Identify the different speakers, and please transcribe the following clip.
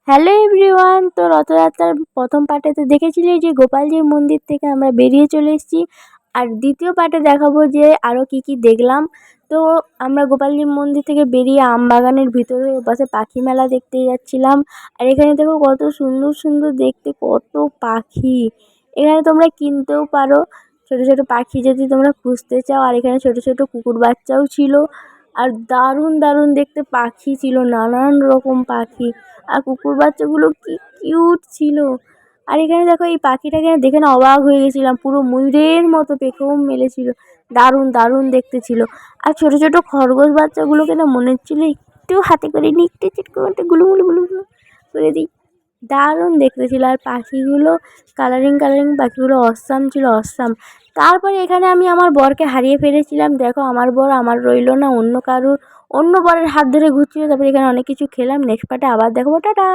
Speaker 1: Hello everyone, তো রথযাত্রার প্রথম পার্টে তো দেখেছিলে যে গোপালজির মন্দির থেকে আমরা বেরিয়ে চলে এসেছি। আর দ্বিতীয় পার্টে দেখাবো যে আরও কি কি দেখলাম। তো আমরা গোপালজির মন্দির থেকে বেরিয়ে আমবাগানের ভিতরে পাশে পাখি মেলা দেখতে যাচ্ছিলাম। আর এখানে দেখো কত সুন্দর সুন্দর দেখতে কত পাখি। এখানে তোমরা কিনতেও পারো ছোট ছোট পাখি যদি তোমরা খুঁজতে চাও। আর এখানে ছোট ছোট কুকুর বাচ্চাও ছিল। আর দারুণ দারুণ দেখতে পাখি ছিল, নানান রকম পাখি। আর কুকুর বাচ্চাগুলো কি কিউট ছিল। আর এখানে দেখো এই পাখিটাকে দেখে না অবাক হয়ে গেছিলাম, পুরো ময়ূরের মতো পেখম মেলেছিল, দারুণ দারুণ দেখতে ছিল। আর ছোট ছোট খরগোশ বাচ্চাগুলোকে না মনে হচ্ছিল একটু হাতে করে নিই, একটু চিটকু করে গুলুমুলু গুলুমুলু করে দিই, দারুণ দেখতে ছিল। আর পাখিগুলো কালারিং কালারিং পাখিগুলো অসাম ছিল, অসাম। তারপরে এখানে আমি আমার বরকে হারিয়ে ফেলেছিলাম। দেখো আমার বর আমার রইলো না, অন্য কারুর অন্য বরের হাত ধরে ঘুরছিল। তারপরে এখানে অনেক কিছু খেলাম। নেক্সট পার্টে আবার দেখবো, টাটা।